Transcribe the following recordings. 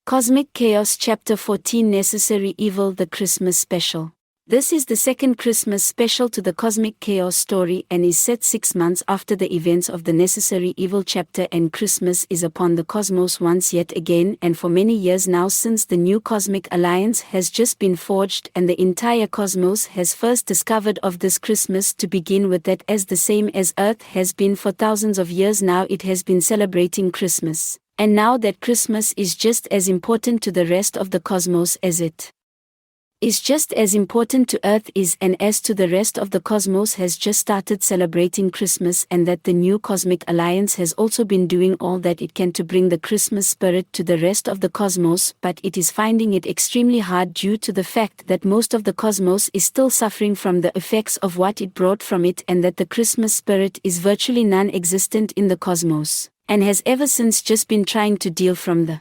Cosmic Chaos Chapter 14 Necessary Evil, the Christmas Special. This is the second Christmas special to the Cosmic Chaos story and is set 6 months after the events of the Necessary Evil chapter, and Christmas is upon the cosmos once yet again, and for many years now, since the new cosmic alliance has just been forged and the entire cosmos has first discovered of this Christmas to begin with, that as the same as Earth has been for thousands of years now, it has been celebrating Christmas. And now that Christmas is just as important to the rest of the cosmos as it is just as important to Earth is, and as to the rest of the cosmos has just started celebrating Christmas, and that the new cosmic alliance has also been doing all that it can to bring the Christmas spirit to the rest of the cosmos, but it is finding it extremely hard due to the fact that most of the cosmos is still suffering from the effects of what it brought from it, and that the Christmas spirit is virtually non-existent in the cosmos, and has ever since just been trying to deal from the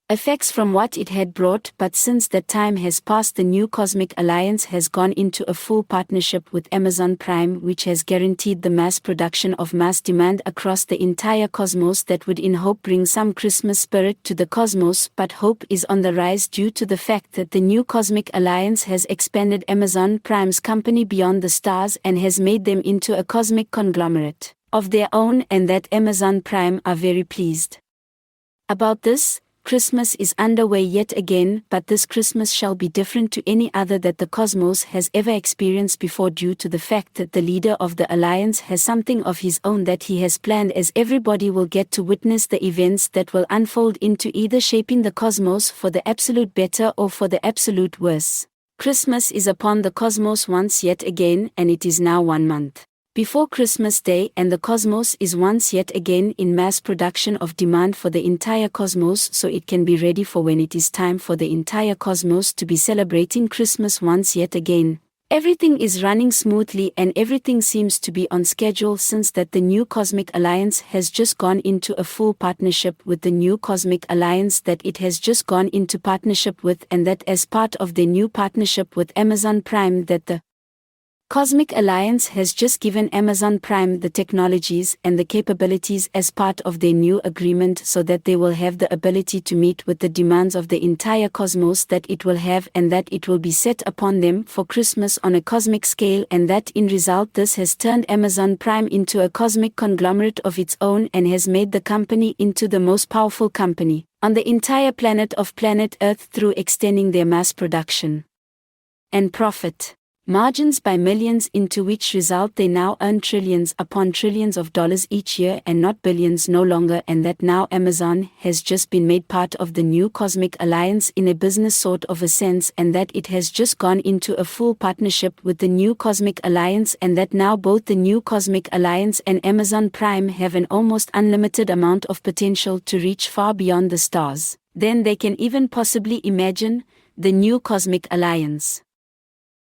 effects from what it had brought. But since that time has passed, the new cosmic alliance has gone into a full partnership with Amazon Prime, which has guaranteed the mass production of mass demand across the entire cosmos that would in hope bring some Christmas spirit to the cosmos. But hope is on the rise due to the fact that the new cosmic alliance has expanded Amazon Prime's company beyond the stars and has made them into a cosmic conglomerate of their own, and that Amazon Prime are very pleased about this. Christmas is underway yet again, but this Christmas shall be different to any other that the cosmos has ever experienced before, due to the fact that the leader of the alliance has something of his own that he has planned, as everybody will get to witness the events that will unfold into either shaping the cosmos for the absolute better or for the absolute worse. Christmas is upon the cosmos once yet again, and it is now 1 month before Christmas Day, and the cosmos is once yet again in mass production of demand for the entire cosmos, so it can be ready for when it is time for the entire cosmos to be celebrating Christmas once yet again. Everything is running smoothly and everything seems to be on schedule, since that the new cosmic alliance has just gone into a full partnership with the new cosmic alliance that it has just gone into partnership with, and that as part of the new partnership with Amazon Prime, that the Cosmic Alliance has just given Amazon Prime the technologies and the capabilities as part of their new agreement, so that they will have the ability to meet with the demands of the entire cosmos that it will have, and that it will be set upon them for Christmas on a cosmic scale, and that in result this has turned Amazon Prime into a cosmic conglomerate of its own, and has made the company into the most powerful company on the entire planet of planet Earth, through extending their mass production and profit margins by millions, into which result they now earn trillions upon trillions of dollars each year, and not billions no longer, and that now Amazon has just been made part of the new cosmic alliance in a business sort of a sense, and that it has just gone into a full partnership with the new cosmic alliance, and that now both the new cosmic alliance and Amazon Prime have an almost unlimited amount of potential to reach far beyond the stars than they can even possibly imagine. The new cosmic alliance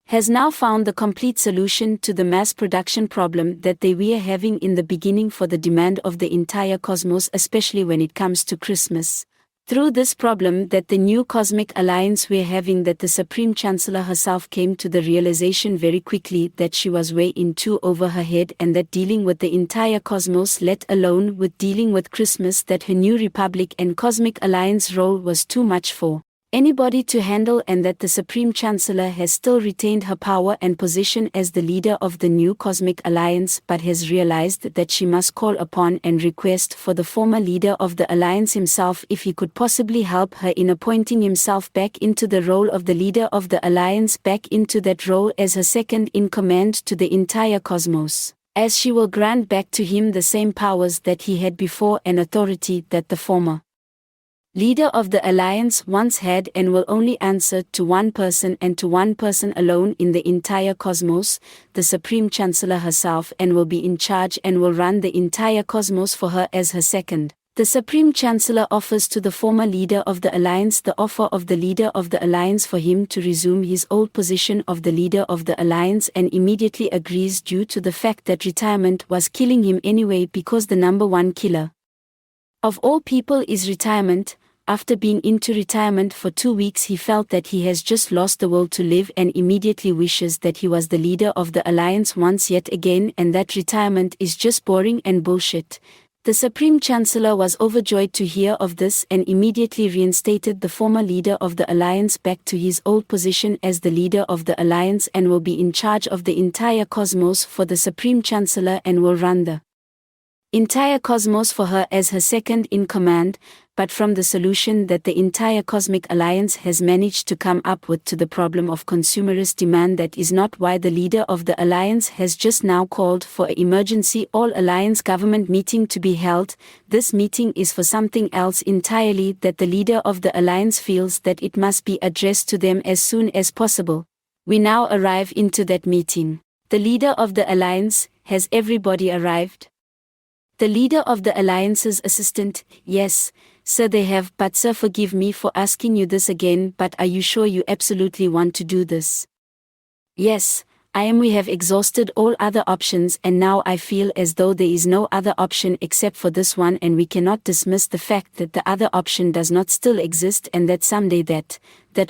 has now found the complete solution to the mass production problem that they were having in the beginning for the demand of the entire cosmos, especially when it comes to Christmas. Through this problem that the new cosmic alliance were having, that the Supreme Chancellor herself came to the realization very quickly that she was way in too over her head, and that dealing with the entire cosmos, let alone with dealing with Christmas, that her new Republic and Cosmic Alliance role was too much for anybody to handle, and that the Supreme Chancellor has still retained her power and position as the leader of the new Cosmic Alliance, but has realized that she must call upon and request for the former leader of the Alliance himself if he could possibly help her in appointing himself back into the role of the leader of the Alliance, back into that role as her second in command to the entire cosmos, as she will grant back to him the same powers that he had before, and authority that the former leader of the alliance once had, and will only answer to one person and to one person alone in the entire cosmos, the Supreme Chancellor herself, and will be in charge and will run the entire cosmos for her as her second. The Supreme Chancellor offers to the former leader of the alliance the offer of the leader of the alliance for him to resume his old position of the leader of the alliance, and immediately agrees, due to the fact that retirement was killing him anyway, because the number one killer of all people is retirement. After being into retirement for 2 weeks, he felt that he has just lost the will to live, and immediately wishes that he was the leader of the alliance once yet again, and that retirement is just boring and bullshit. The Supreme Chancellor was overjoyed to hear of this and immediately reinstated the former leader of the alliance back to his old position as the leader of the alliance and will be in charge of the entire cosmos for the Supreme Chancellor and will run the entire cosmos for her as her second in command, but from the solution that the entire Cosmic Alliance has managed to come up with to the problem of consumerist demand, that is not why the leader of the alliance has just now called for an emergency all-alliance government meeting to be held. This meeting is for something else entirely that the leader of the alliance feels that it must be addressed to them as soon as possible. We now arrive into that meeting. The leader of the alliance, has everybody arrived? The leader of the alliance's assistant, yes, sir they have, but sir forgive me for asking you this again, but are you sure you absolutely want to do this? Yes, I am. We have exhausted all other options and now I feel as though there is no other option except for this one, and we cannot dismiss the fact that the other option does not still exist and that someday that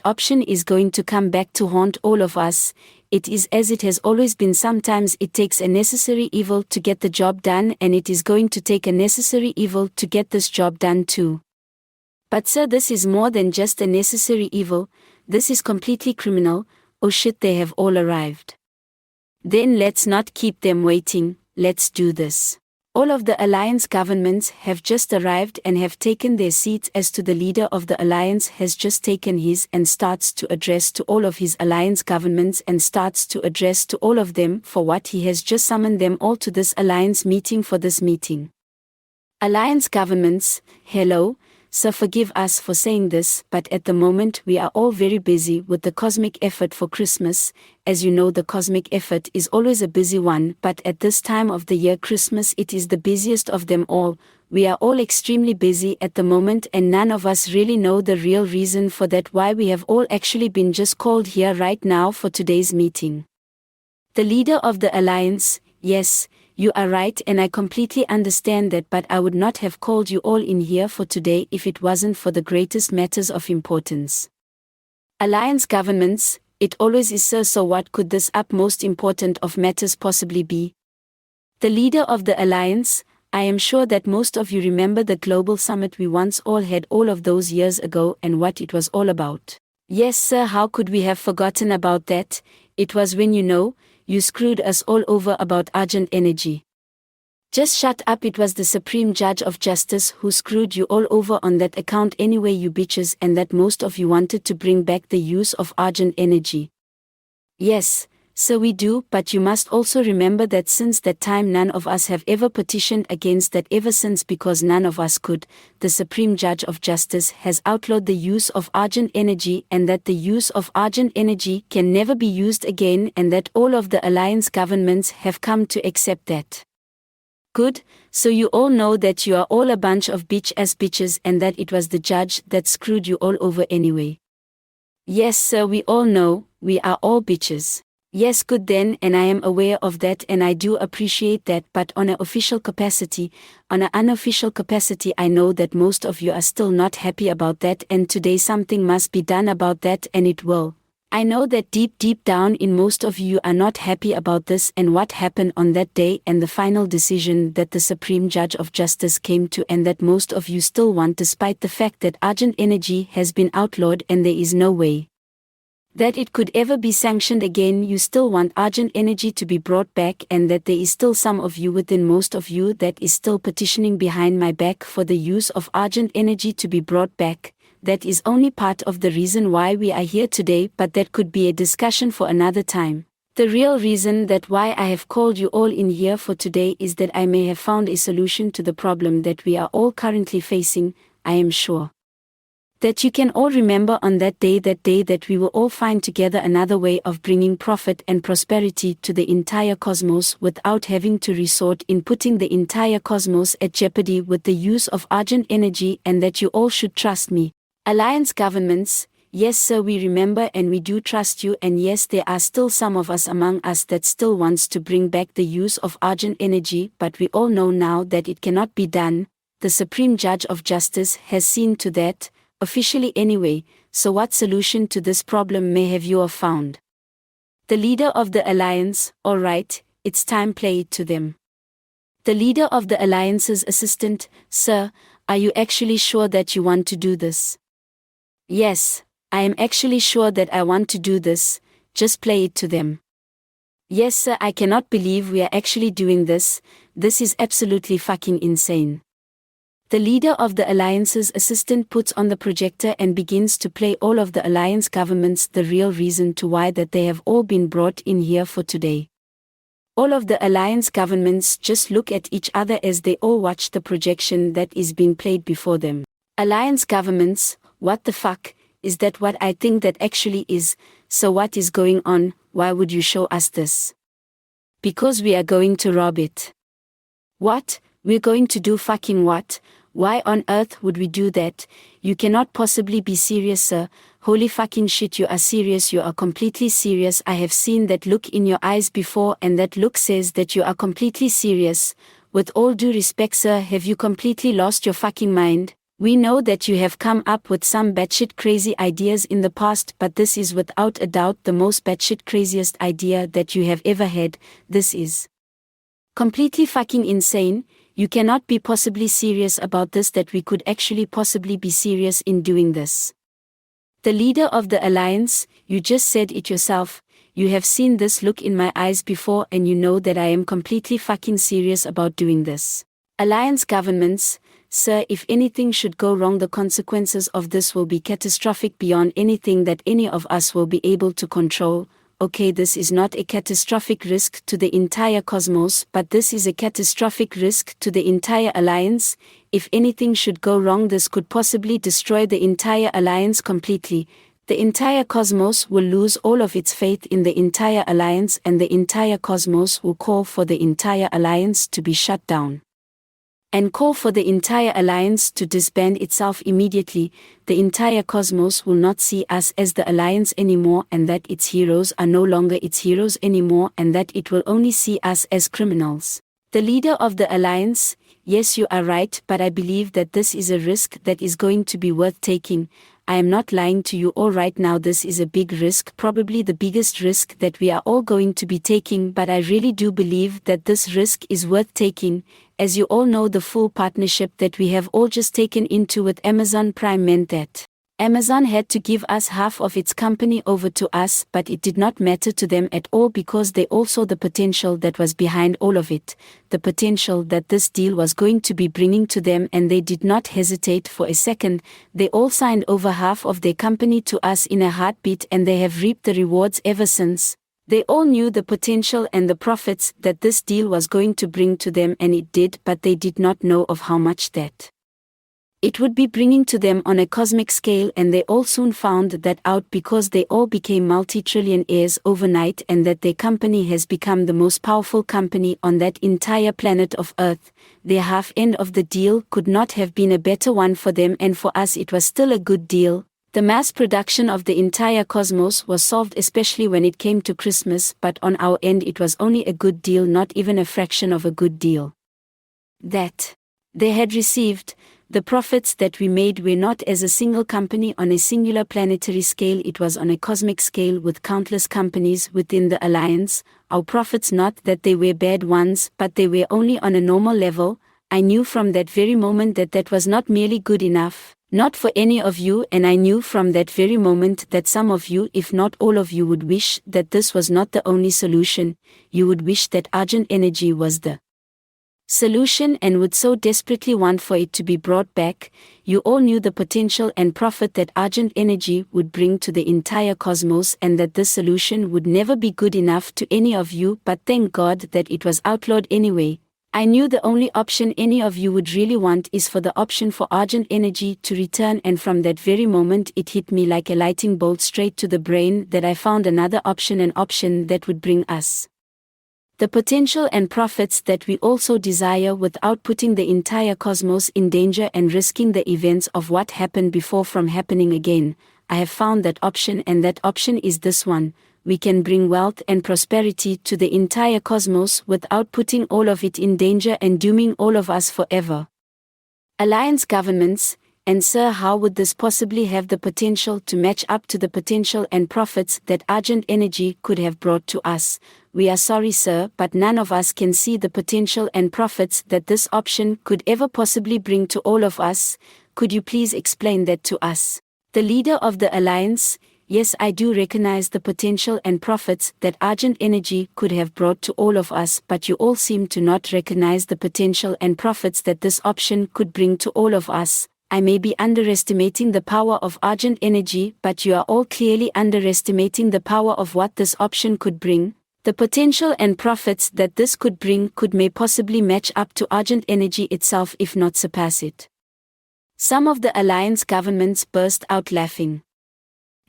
option is going to come back to haunt all of us. It is as it has always been. Sometimes it takes a necessary evil to get the job done, and it is going to take a necessary evil to get this job done too. But sir, this is more than just a necessary evil, this is completely criminal. Oh shit, they have all arrived. Then let's not keep them waiting, let's do this. All of the alliance governments have just arrived and have taken their seats as to the leader of the alliance has just taken his and starts to address to all of his alliance governments and starts to address to all of them for what he has just summoned them all to this alliance meeting for this meeting. Alliance governments, hello. So forgive us for saying this, but at the moment we are all very busy with the cosmic effort for Christmas. As you know, the cosmic effort is always a busy one, but at this time of the year, Christmas, it is the busiest of them all. We are all extremely busy at the moment and none of us really know the real reason for that, why we have all actually been just called here right now for today's meeting. The leader of the alliance, yes, you are right and I completely understand that, but I would not have called you all in here for today if it wasn't for the greatest matters of importance. Alliance governments, it always is, sir, so what could this utmost important of matters possibly be? The leader of the alliance, I am sure that most of you remember the global summit we once all had all of those years ago and what it was all about. Yes sir, how could we have forgotten about that? It was when you screwed us all over about Argent Energy. Just shut up, it was the Supreme Judge of Justice who screwed you all over on that account anyway, you bitches, and that most of you wanted to bring back the use of Argent Energy. Yes, so we do, but you must also remember that since that time none of us have ever petitioned against that ever since, because none of us could. The Supreme Judge of Justice has outlawed the use of Argent Energy and that the use of Argent Energy can never be used again, and that all of the alliance governments have come to accept that. Good, so you all know that you are all a bunch of bitch-ass bitches and that it was the judge that screwed you all over anyway. Yes sir, we all know, we are all bitches. Yes, good then, and I am aware of that and I do appreciate that, but on an official capacity, on an unofficial capacity, I know that most of you are still not happy about that, and today something must be done about that, and it will. I know that deep down in most of you are not happy about this and what happened on that day and the final decision that the Supreme Judge of Justice came to, and that most of you still want, despite the fact that Argent Energy has been outlawed and there is no way that it could ever be sanctioned again. You still want Argent Energy to be brought back, and that there is still some of you within most of you that is still petitioning behind my back for the use of Argent Energy to be brought back. That is only part of the reason why we are here today, but that could be a discussion for another time. The real reason that why I have called you all in here for today is that I may have found a solution to the problem that we are all currently facing. I am sure that you can all remember on that day that we will all find together another way of bringing profit and prosperity to the entire cosmos without having to resort in putting the entire cosmos at jeopardy with the use of Argent Energy, and that you all should trust me. Alliance governments, yes sir, we remember and we do trust you, and yes, there are still some of us among us that still wants to bring back the use of Argent Energy, but we all know now that it cannot be done. The Supreme Judge of Justice has seen to that, officially anyway, so what solution to this problem may have you all found? The leader of the alliance, alright, it's time, play it to them. The leader of the alliance's assistant, sir, are you actually sure that you want to do this? Yes, I am actually sure that I want to do this, just play it to them. Yes sir, I cannot believe we are actually doing this is absolutely fucking insane. The leader of the alliance's assistant puts on the projector and begins to play all of the alliance governments the real reason to why that they have all been brought in here for today. All of the alliance governments just look at each other as they all watch the projection that is being played before them. Alliance governments, what the fuck, is that what I think that actually is, so what is going on, why would you show us this? Because we are going to rob it. What? We're going to do fucking what? Why on earth would we do that? You cannot possibly be serious sir, holy fucking shit you are serious, you are completely serious. I have seen that look in your eyes before and that look says that you are completely serious. With all due respect sir, have you completely lost your fucking mind? We know that you have come up with some batshit crazy ideas in the past, but this is without a doubt the most batshit craziest idea that you have ever had. This is completely fucking insane. You cannot be possibly serious about this, that we could actually possibly be serious in doing this. The leader of the alliance, you just said it yourself, you have seen this look in my eyes before and you know that I am completely fucking serious about doing this. Alliance governments, sir, if anything should go wrong the consequences of this will be catastrophic beyond anything that any of us will be able to control. Okay, this is not a catastrophic risk to the entire cosmos, but this is a catastrophic risk to the entire alliance. If anything should go wrong, this could possibly destroy the entire alliance completely. The entire cosmos will lose all of its faith in the entire alliance, and the entire cosmos will call for the entire alliance to be shut down. And call for the entire alliance to disband itself immediately. The entire cosmos will not see us as the alliance anymore, and that its heroes are no longer its heroes anymore, and that it will only see us as criminals. The leader of the alliance, yes you are right, but I believe that this is a risk that is going to be worth taking. I am not lying to you all right now, this is a big risk, probably the biggest risk that we are all going to be taking, but I really do believe that this risk is worth taking. As you all know, the full partnership that we have all just taken into with Amazon Prime meant that Amazon had to give us half of its company over to us, but it did not matter to them at all because they all saw the potential that was behind all of it, the potential that this deal was going to be bringing to them, and they did not hesitate for a second. They all signed over half of their company to us in a heartbeat, and they have reaped the rewards ever since. They all knew the potential and the profits that this deal was going to bring to them, and it did, but they did not know of how much that it would be bringing to them on a cosmic scale, and they all soon found that out because they all became multi-trillionaires overnight, and that their company has become the most powerful company on that entire planet of Earth. Their half end of the deal could not have been a better one for them, and for us it was still a good deal. The mass production of the entire cosmos was solved, especially when it came to Christmas, but on our end it was only a good deal, not even a fraction of a good deal that they had received. The profits that we made were not as a single company on a singular planetary scale, it was on a cosmic scale with countless companies within the alliance. Our profits, not that they were bad ones, but they were only on a normal level. I knew from that very moment that that was not merely good enough, not for any of you, and I knew from that very moment that some of you, if not all of you, would wish that this was not the only solution. You would wish that Argent Energy was the solution and would so desperately want for it to be brought back. You all knew the potential and profit that Argent Energy would bring to the entire cosmos, and that this solution would never be good enough to any of you, but thank God that it was outlawed anyway. I knew the only option any of you would really want is for the option for Argent Energy to return, and from that very moment it hit me like a lightning bolt straight to the brain that I found another option, an option that would bring us the potential and profits that we also desire without putting the entire cosmos in danger and risking the events of what happened before from happening again. I have found that option, and that option is this one. We can bring wealth and prosperity to the entire cosmos without putting all of it in danger and dooming all of us forever. Alliance governments, And sir, how would this possibly have the potential to match up to the potential and profits that Argent Energy could have brought to us? We are sorry sir, but none of us can see the potential and profits that this option could ever possibly bring to all of us. Could you please explain that to us? The leader of the alliance: yes, I do recognize the potential and profits that Argent Energy could have brought to all of us, but you all seem to not recognize the potential and profits that this option could bring to all of us. I may be underestimating the power of Argent Energy, but you are all clearly underestimating the power of what this option could bring. The potential and profits that this could bring may possibly match up to Argent Energy itself, if not surpass it. Some of the alliance governments burst out laughing.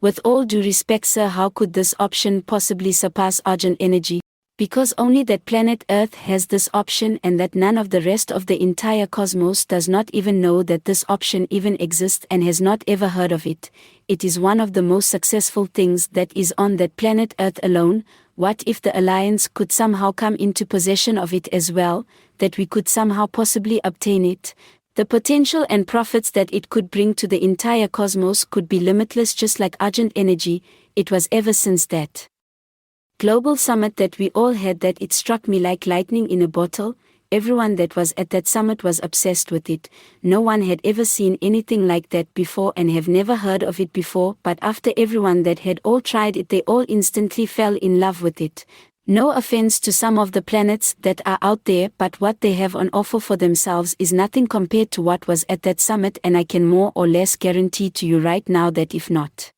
With all due respect sir, how could this option possibly surpass Argent Energy? Because only that planet Earth has this option, and that none of the rest of the entire cosmos does not even know that this option even exists and has not ever heard of it. It is one of the most successful things that is on that planet Earth alone. What if the Alliance could somehow come into possession of it as well, that we could somehow possibly obtain it? The potential and profits that it could bring to the entire cosmos could be limitless, just like Argent Energy. It was ever since that global summit that we all had that it struck me like lightning in a bottle. Everyone that was at that summit was obsessed with it. No one had ever seen anything like that before and have never heard of it before, but after everyone that had all tried it, they all instantly fell in love with it. No offense to some of the planets that are out there, but what they have on offer for themselves is nothing compared to what was at that summit, and I can more or less guarantee to you right now that if not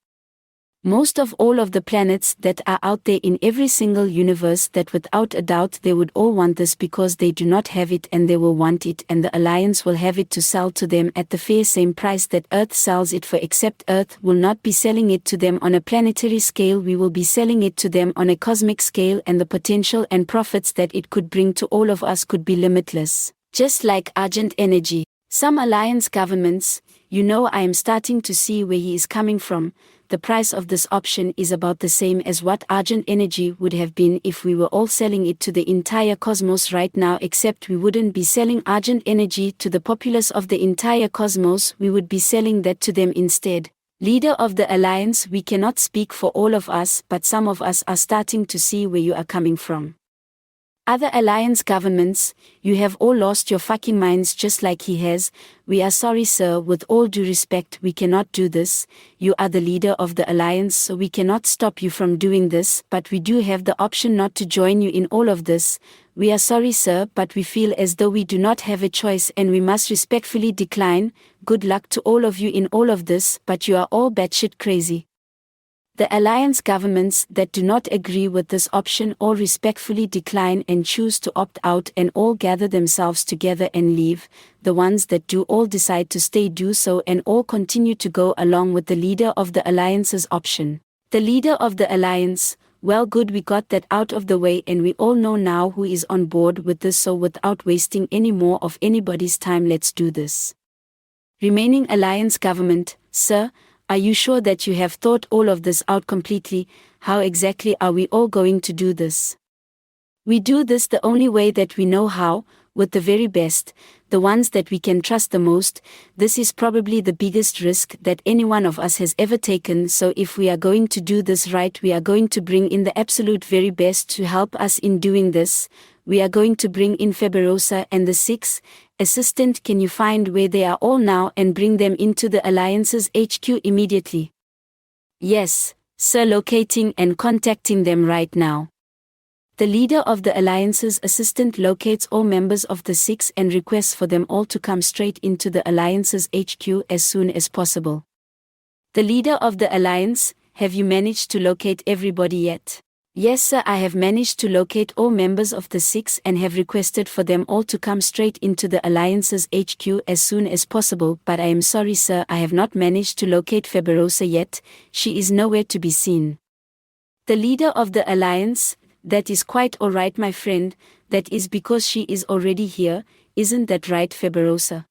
most of all of the planets that are out there in every single universe, that without a doubt they would all want this because they do not have it, and they will want it, and the Alliance will have it to sell to them at the fair same price that Earth sells it for, except Earth will not be selling it to them on a planetary scale. We will be selling it to them on a cosmic scale, and the potential and profits that it could bring to all of us could be limitless. Just like Argent Energy. Some alliance governments, I am starting to see where he is coming from. The price of this option is about the same as what Argent Energy would have been if we were all selling it to the entire cosmos right now, except we wouldn't be selling Argent Energy to the populace of the entire cosmos, we would be selling that to them instead. Leader of the Alliance, we cannot speak for all of us, but some of us are starting to see where you are coming from. Other alliance governments, you have all lost your fucking minds just like he has. We are sorry sir, with all due respect, we cannot do this. You are the leader of the alliance, so we cannot stop you from doing this, but we do have the option not to join you in all of this. We are sorry sir, but we feel as though we do not have a choice and we must respectfully decline. Good luck to all of you in all of this, but you are all batshit crazy. The alliance governments that do not agree with this option all respectfully decline and choose to opt out and all gather themselves together and leave. The ones that do all decide to stay do so and all continue to go along with the leader of the alliance's option. The leader of the alliance, well good, we got that out of the way and we all know now who is on board with this, so without wasting any more of anybody's time, let's do this. Remaining alliance government, sir, are you sure that you have thought all of this out completely? How exactly are we all going to do this? We do this the only way that we know how, with the very best, the ones that we can trust the most. This is probably the biggest risk that any one of us has ever taken, so if we are going to do this right, we are going to bring in the absolute very best to help us in doing this. We are going to bring in Faberosa and the 6th assistant. Can you find where they are all now and bring them into the Alliance's HQ immediately? Yes, sir, locating and contacting them right now. The leader of the Alliance's assistant locates all members of the 6 and requests for them all to come straight into the Alliance's HQ as soon as possible. The leader of the Alliance, have you managed to locate everybody yet? Yes sir, I have managed to locate all members of the 6 and have requested for them all to come straight into the Alliance's HQ as soon as possible, but I am sorry sir, I have not managed to locate Faberosa yet. She is nowhere to be seen. The leader of the Alliance, that is quite alright my friend, that is because she is already here, isn't that right Faberosa?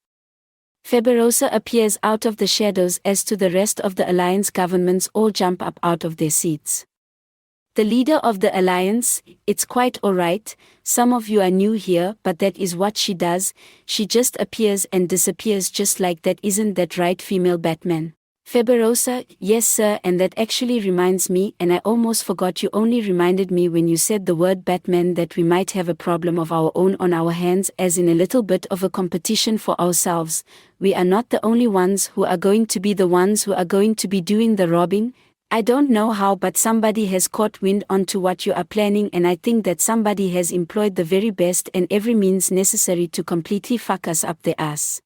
Faberosa appears out of the shadows as to the rest of the Alliance governments all jump up out of their seats. The leader of the alliance, it's quite alright, some of you are new here, but that is what she does, she just appears and disappears just like that. Isn't that right, female Batman? Feberosa, yes sir, and that actually reminds me, and I almost forgot, you only reminded me when you said the word Batman, that we might have a problem of our own on our hands, as in a little bit of a competition for ourselves. We are not the only ones who are going to be doing the robbing. I don't know how, but somebody has caught wind onto what you are planning, and I think that somebody has employed the very best and every means necessary to completely fuck us up the ass.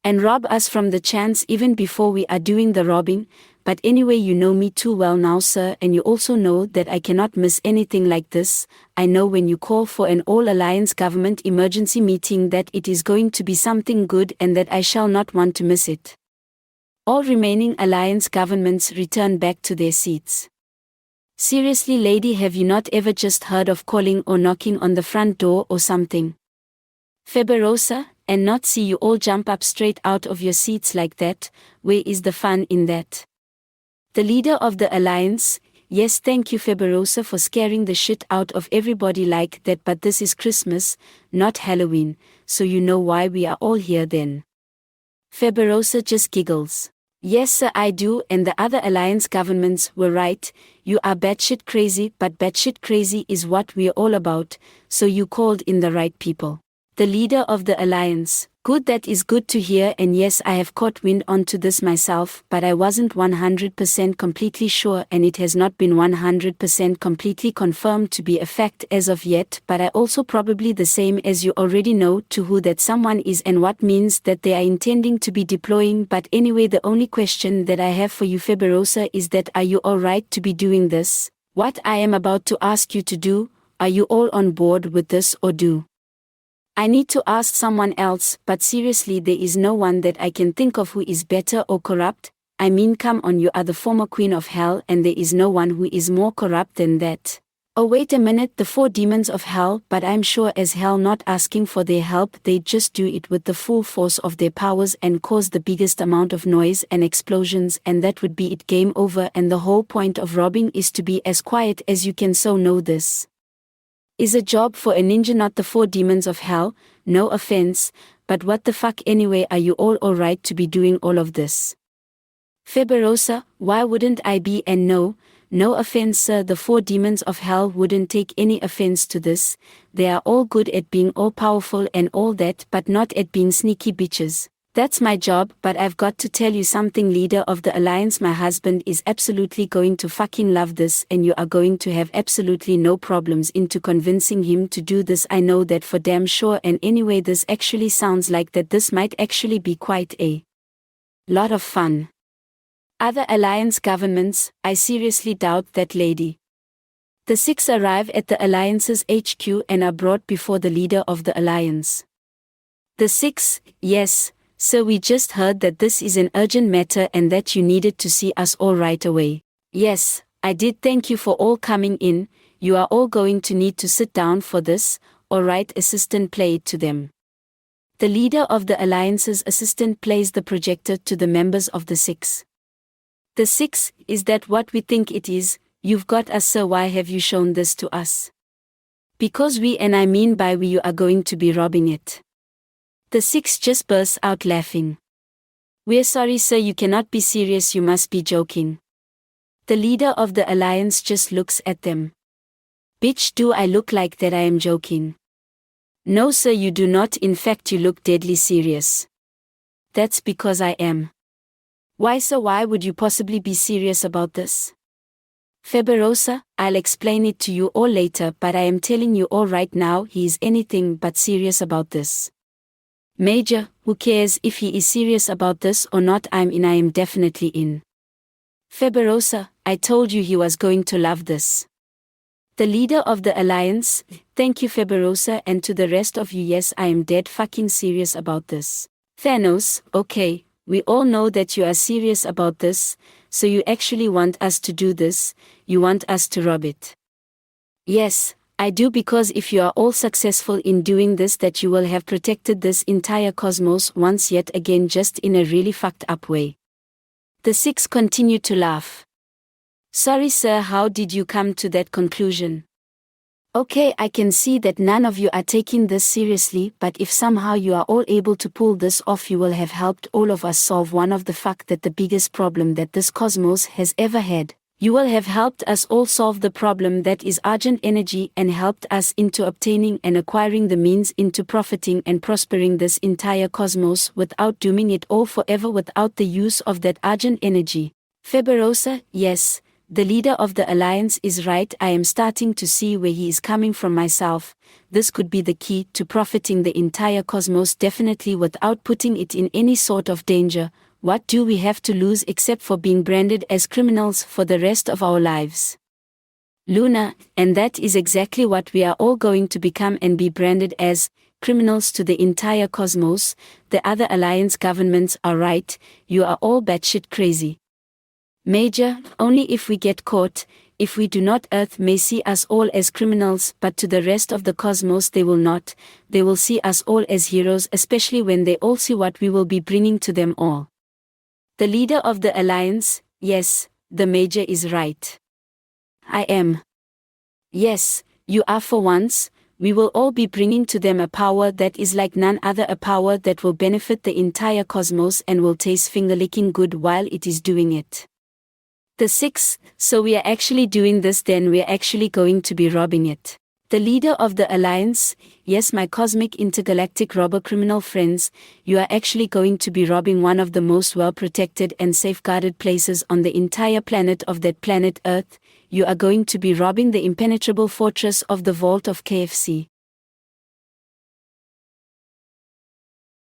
And rob us from the chance even before we are doing the robbing. But anyway, you know me too well now, sir, and you also know that I cannot miss anything like this. I know when you call for an all-alliance government emergency meeting that it is going to be something good and that I shall not want to miss it. All remaining alliance governments return back to their seats. Seriously, lady, have you not ever just heard of calling or knocking on the front door or something? Feberosa, and not see you all jump up straight out of your seats like that? Where is the fun in that? The leader of the alliance, yes, thank you Feberosa for scaring the shit out of everybody like that, but this is Christmas, not Halloween, so you know why we are all here then. Feberosa just giggles. Yes sir, I do, and the other alliance governments were right, you are batshit crazy, but batshit crazy is what we're all about, so you called in the right people. The leader of the alliance, good, that is good to hear, and yes, I have caught wind onto this myself, but I wasn't 100% completely sure, and it has not been 100% completely confirmed to be a fact as of yet, but I also probably the same as you already know to who that someone is and what means that they are intending to be deploying. But anyway, the only question that I have for you Feberosa is that are you alright to be doing this? What I am about to ask you to do, are you all on board with this, or do I need to ask someone else? But seriously, there is no one that I can think of who is better or corrupt. I mean, come on, you are the former queen of hell, and there is no one who is more corrupt than that. Oh wait a minute, the 4 demons of hell, but I'm sure as hell not asking for their help, they just do it with the full force of their powers and cause the biggest amount of noise and explosions, and that would be it, game over, and the whole point of robbing is to be as quiet as you can, so know this is a job for a ninja, not the 4 demons of hell. No offense, but what the fuck anyway, are you all alright to be doing all of this? Feberosa, why wouldn't I be? And no offense sir, the 4 demons of hell wouldn't take any offense to this. They are all good at being all powerful and all that, but not at being sneaky bitches. That's my job. But I've got to tell you something, leader of the alliance, my husband is absolutely going to fucking love this, and you are going to have absolutely no problems into convincing him to do this. I know that for damn sure, and anyway, this actually sounds like that this might actually be quite a lot of fun. Other alliance governments, I seriously doubt that, lady. The 6 arrive at the alliance's HQ and are brought before the leader of the alliance. The 6, yes, sir, we just heard that this is an urgent matter and that you needed to see us all right away. Yes, I did. Thank you for all coming in. You are all going to need to sit down for this. Alright, assistant, play it to them. The leader of the alliance's assistant plays the projector to the members of the 6. The 6, is that what we think it is? You've got us, sir. Why have you shown this to us? Because we, and I mean by we, you are going to be robbing it. The 6 just bursts out laughing. We're sorry sir, you cannot be serious, you must be joking. The leader of the alliance just looks at them. Bitch, do I look like that I am joking? No sir, you do not, in fact you look deadly serious. That's because I am. Why sir, why would you possibly be serious about this? Feberosa, I'll explain it to you all later, but I am telling you all right now, he is anything but serious about this. Major, who cares if he is serious about this or not? I am definitely in. Feberosa, I told you he was going to love this. The leader of the alliance, thank you Feberosa, and to the rest of you, yes, I am dead fucking serious about this. Thanos, okay, we all know that you are serious about this, so you actually want us to do this, you want us to rob it. Yes, I do, because if you are all successful in doing this, that you will have protected this entire cosmos once yet again, just in a really fucked up way. The 6 continue to laugh. Sorry sir, how did you come to that conclusion? Okay, I can see that none of you are taking this seriously, but if somehow you are all able to pull this off, you will have helped all of us solve one of the fact that the biggest problem that this cosmos has ever had. You will have helped us all solve the problem that is urgent energy and helped us into obtaining and acquiring the means into profiting and prospering this entire cosmos without dooming it all forever without the use of that urgent energy. Feberosa, yes. The leader of the alliance is right. I am starting to see where he is coming from myself. This could be the key to profiting the entire cosmos definitely without putting it in any sort of danger. What do we have to lose except for being branded as criminals for the rest of our lives? Luna, and that is exactly what we are all going to become and be branded as criminals to the entire cosmos. The other alliance governments are right. You are all batshit crazy. Major, only if we get caught. If we do not, Earth may see us all as criminals, but to the rest of the cosmos they will not. They will see us all as heroes, especially when they all see what we will be bringing to them all. The leader of the alliance, yes, the Major is right. I am. Yes, you are for once. We will all be bringing to them a power that is like none other, a power that will benefit the entire cosmos and will taste finger-licking good while it is doing it. The 6, so we are actually doing this, then we are actually going to be robbing it. The leader of the alliance, yes, my cosmic intergalactic robber criminal friends, you are actually going to be robbing one of the most well-protected and safeguarded places on the entire planet of that planet Earth. You are going to be robbing the impenetrable fortress of the vault of KFC.